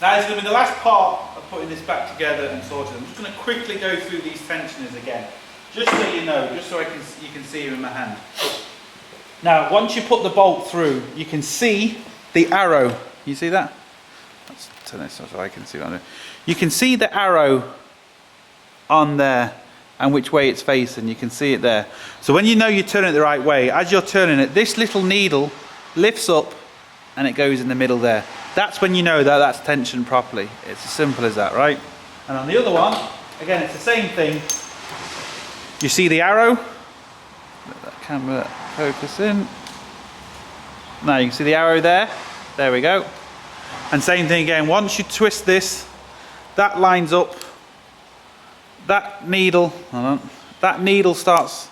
Now this is going to be the last part of putting this back together and sorted. I'm just going to quickly go through these tensioners again, just so you know, just so you can see them in my hand. Now, once you put the bolt through, you can see the arrow. You see that? Let's turn this so I can see what I'm doing. You can see the arrow on there and which way it's facing. You can see it there. So when you know you're turning it the right way, as you're turning it, this little needle lifts up and it goes in the middle there. That's when you know that that's tensioned properly. It's as simple as that, right? And on the other one, again, it's the same thing. You see the arrow? Let that camera focus in. Now you can see the arrow there. There we go. And same thing again, once you twist this, that lines up. That needle, hold on, that needle starts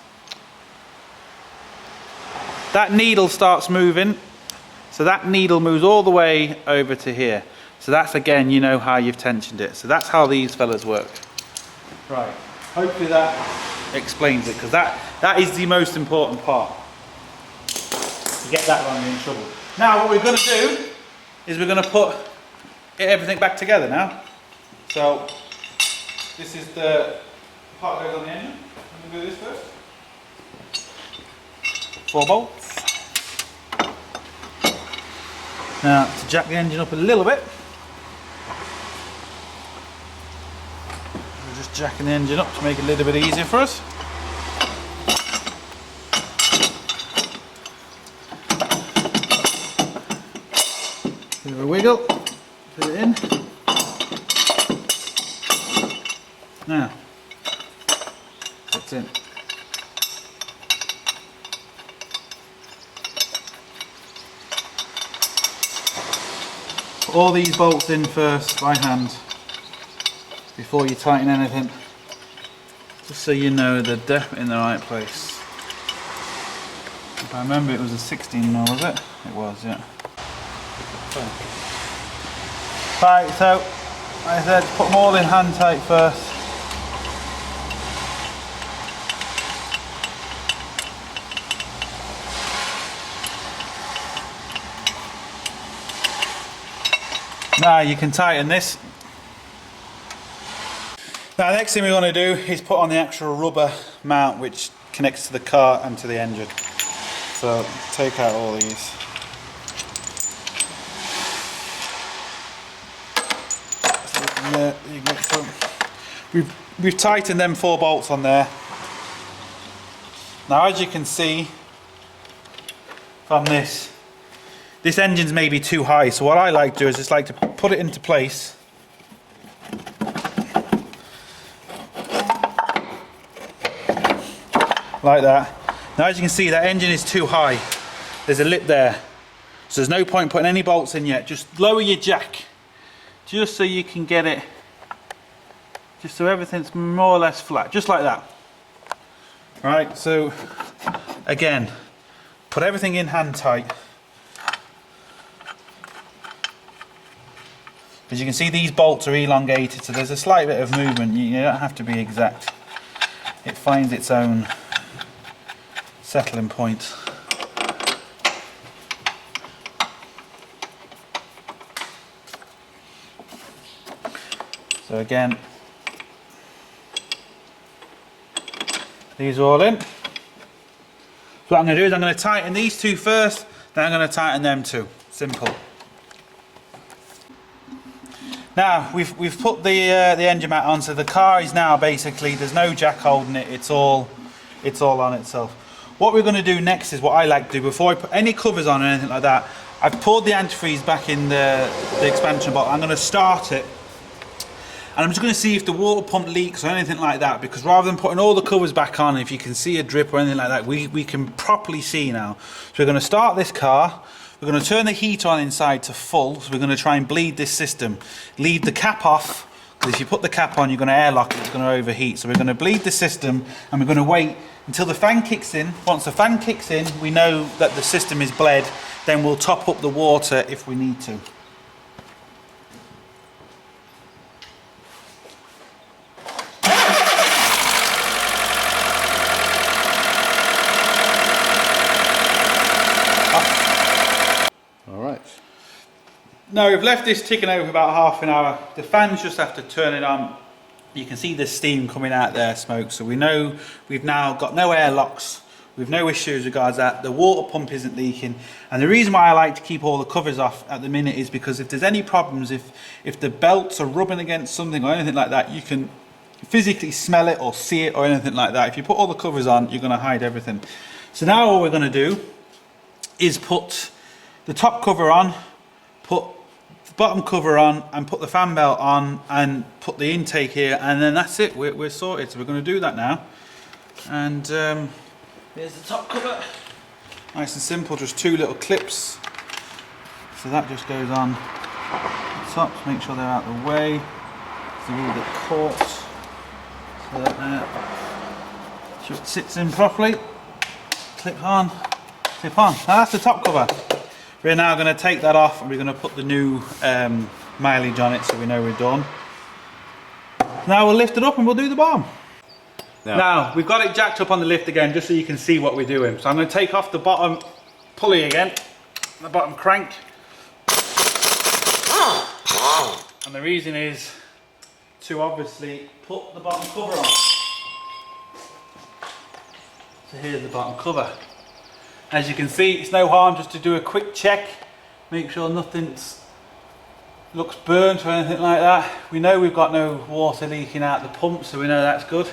moving. So that needle moves all the way over to here. So that's, again, you know how you've tensioned it. So that's how these fellas work. Right, hopefully that explains it, because that is the most important part. You get that wrong, you're in trouble. Now what we're going to do is we're going to get everything back together now. So this is the part that goes on the engine. I'm going to do this first. 4 bolts. Now, to jack the engine up a little bit, we're just jacking the engine up to make it a little bit easier for us. Give it a wiggle, put it in. Now, it's in. Put all these bolts in first by hand before you tighten anything, just so you know they're definitely in the right place. If I remember, it was a 16mm, was it? It was, yeah. Right, so like I said, put them all in hand tight first. Now you can tighten this. Now the next thing we want to do is put on the actual rubber mount which connects to the car and to the engine. So take out all these. So you get some. We've tightened them 4 bolts on there. Now as you can see from this engine's maybe too high, so what I like to do is just like to put it into place. Like that. Now as you can see, that engine is too high. There's a lip there. So there's no point putting any bolts in yet. Just lower your jack. Just so you can get it, just so everything's more or less flat. Just like that. Right, so again, put everything in hand tight. As you can see, these bolts are elongated, so there's a slight bit of movement. You don't have to be exact. It finds its own settling point. So again, these are all in. So what I'm going to do is I'm going to tighten these 2 first, then I'm going to tighten them 2. Simple. Now we've put the engine mount on, so the car is now basically, there's no jack holding it. It's all on itself. What we're going to do next is what I like to do before I put any covers on or anything like that. I've poured the antifreeze back in the expansion bottle. I'm going to start it, and I'm just going to see if the water pump leaks or anything like that, because rather than putting all the covers back on, if you can see a drip or anything like that, we can properly see now. So we're going to start this car. We're going to turn the heat on inside to full, so we're going to try and bleed this system. Leave the cap off, because if you put the cap on, you're going to airlock it, it's going to overheat. So we're going to bleed the system, and we're going to wait until the fan kicks in. Once the fan kicks in, we know that the system is bled, then we'll top up the water if we need to. Now we've left this ticking over about half an hour. The fans just have to turn it on. You can see the steam coming out there, smoke, so we know we've now got no air locks. We've no issues regards that. The water pump isn't leaking, and the reason why I like to keep all the covers off at the minute is because if there's any problems, if the belts are rubbing against something or anything like that, you can physically smell it or see it or anything like that. If you put all the covers on, you're going to hide everything. So now all we're going to do is put the top cover on, put the bottom cover on, and put the fan belt on, and put the intake here, and then that's it. We're sorted. So we're going to do that now. And here's the top cover. Nice and simple, just 2 little clips. So that just goes on the top to make sure they're out of the way. So they're all get caught. So that it sits in properly. Clip on, clip on. Now that's the top cover. We're now going to take that off and we're going to put the new mileage on it so we know we're done. Now we'll lift it up and we'll do the bottom. Now we've got it jacked up on the lift again just so you can see what we're doing. So I'm going to take off the bottom pulley again, the bottom crank. And the reason is to obviously put the bottom cover on. So here's the bottom cover. As you can see, it's no harm just to do a quick check, make sure nothing looks burnt or anything like that. We know we've got no water leaking out the pump, so we know that's good.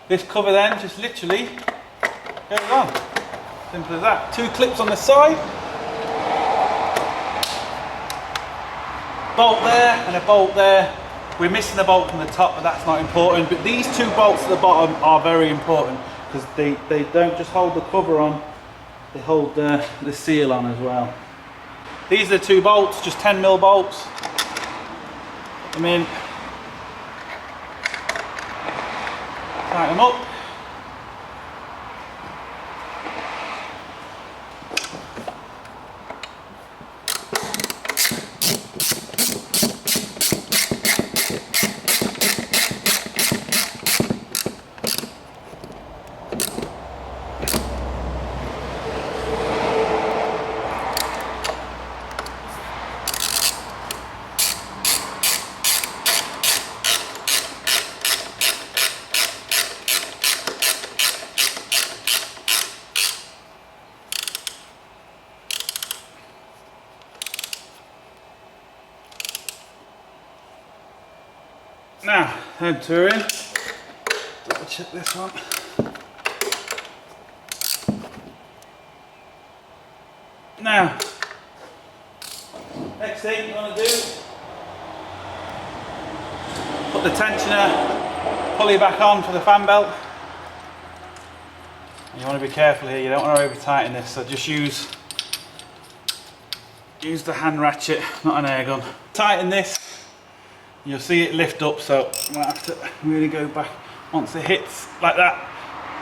This cover then just literally goes on. Simple as that. 2 clips on the side. Bolt there and a bolt there. We're missing the bolt from the top, but that's not important. But these 2 bolts at the bottom are very important because they don't just hold the cover on, they hold the seal on as well. These are the 2 bolts, just 10mm bolts. I mean, tighten them up. Now, head 2 in. Double check this one. Now, next thing you want to do, put the tensioner pulley back on for the fan belt. You want to be careful here, you don't want to over tighten this, so just use the hand ratchet, not an air gun. Tighten this. You'll see it lift up, so I might have to really go back. Once it hits like that,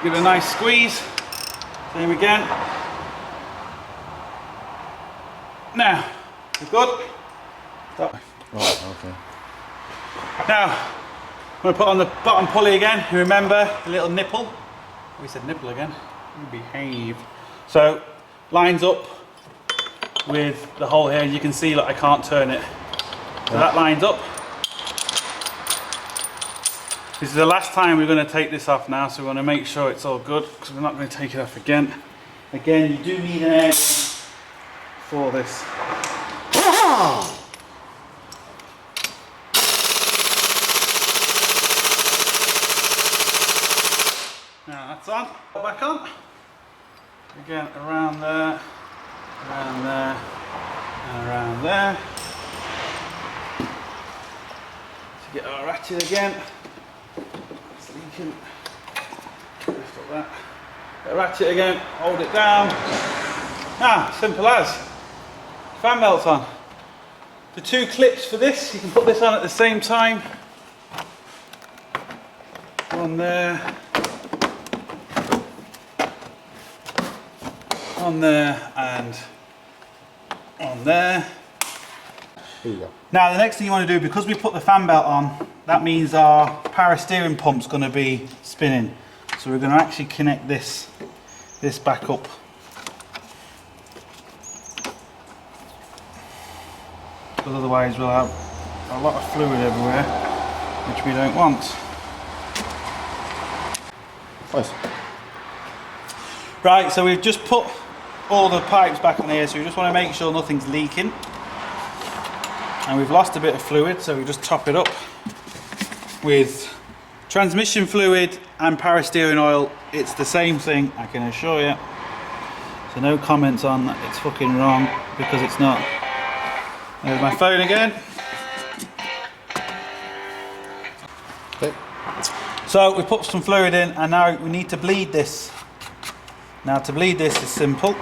give it a nice squeeze. Same again. Now, we're good. Stop. Right, okay. Now, I'm going to put on the bottom pulley again. You remember the little nipple? We said nipple again. You behave. So, lines up with the hole here. You can see, look, I can't turn it. So that lines up. This is the last time we're going to take this off now, so we want to make sure it's all good because we're not going to take it off again. Again, you do need an air gun for this. Now that's on, back on. Again, around there, and around there. To get our ratchet again. Leaking. Lift up that. Get a ratchet again, hold it down. Now, simple as. Fan belt's on. The 2 clips for this, you can put this on at the same time. One there. On there and on there. Here you go. Now the next thing you want to do, because we put the fan belt on, that means our power steering pump's going to be spinning. So we're going to actually connect this back up. because otherwise we'll have a lot of fluid everywhere, which we don't want. Nice. Right, so we've just put all the pipes back on here, so we just want to make sure nothing's leaking. And we've lost a bit of fluid, so we just top it up with transmission fluid and power steering oil. It's the same thing, I can assure you. So no comments on that it's fucking wrong, because it's not. There's my phone again. Okay. So we put some fluid in, and now we need to bleed this. Now to bleed this is simple.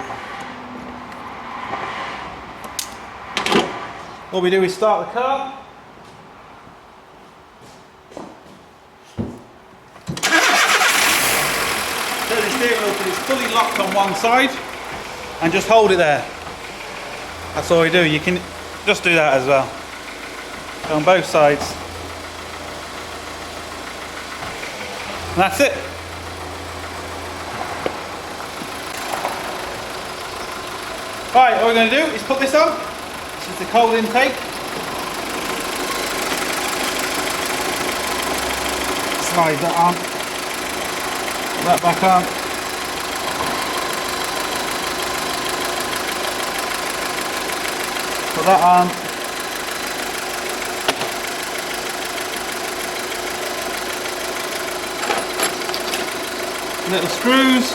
What we do is start the car. Turn the steering wheel till it's fully locked on one side, and just hold it there. That's all we do. You can just do that as well. On both sides. And that's it. Right, all we're going to do is put this on. This is the cold intake. Slide that on. Put that back on. Put that on. Little screws.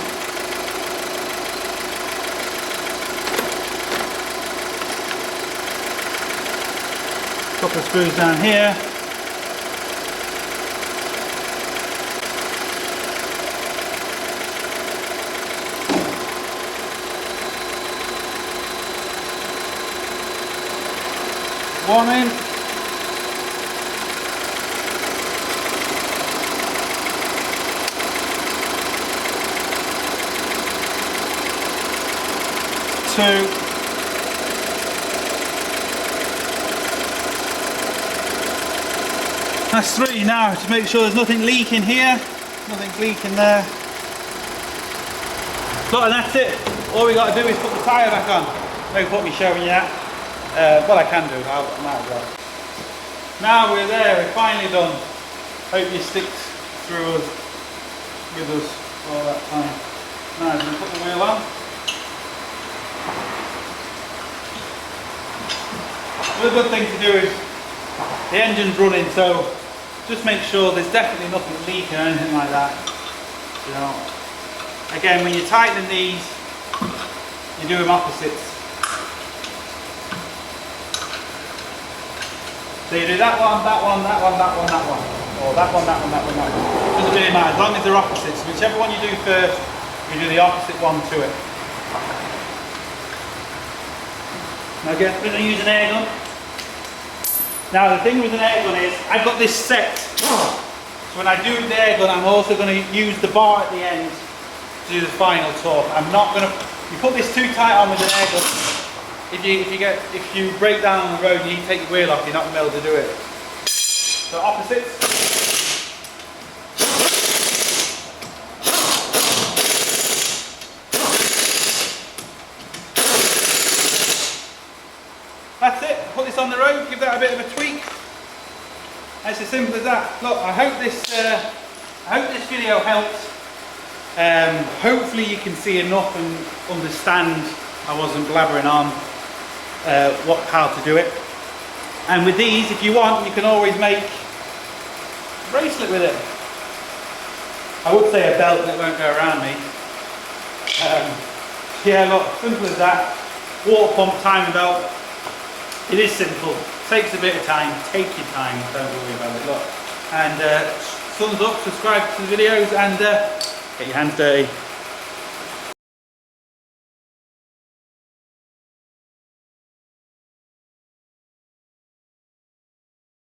Couple of screws down here. One in. Two. That's three now, to make sure there's nothing leaking here, nothing's leaking there. Look, and that's it. All we got to do is put the tyre back on. No point me showing you that. Well, I can do, I might as well. Now we're there, we're finally done. Hope you stick through us, with us all that time. Now I'm going to put the wheel on. The good thing to do is the engine's running, so just make sure there's definitely nothing leaking or anything like that. You know, again, when you're tightening these, you do them opposites. So you do that one, that one, that one, that one, that one, or that one, that one, that one, that one. Doesn't really matter, as long as they're opposites. Whichever one you do first, you do the opposite one to it. Now again, we're going to use an air gun. Now the thing with an air gun is, I've got this set. So when I do the air gun, I'm also going to use the bar at the end to do the final torque. I'm not going to, you put this too tight on with an air gun, if you break down on the road and you take your wheel off, you're not going to be able to do it. So opposites. That's it. Put this on the road, give that a bit of a tweak. It's as simple as that. Look, I hope this video helped. Hopefully you can see enough and understand I wasn't blabbering on how to do it. And with these, if you want, you can always make a bracelet with it. I would say a belt that won't go around me. Yeah, look, simple as that. Water pump, timing belt. It is simple. Takes a bit of time. Take your time. Don't worry about it. Look, and thumbs up, subscribe to the videos, and get your hands dirty.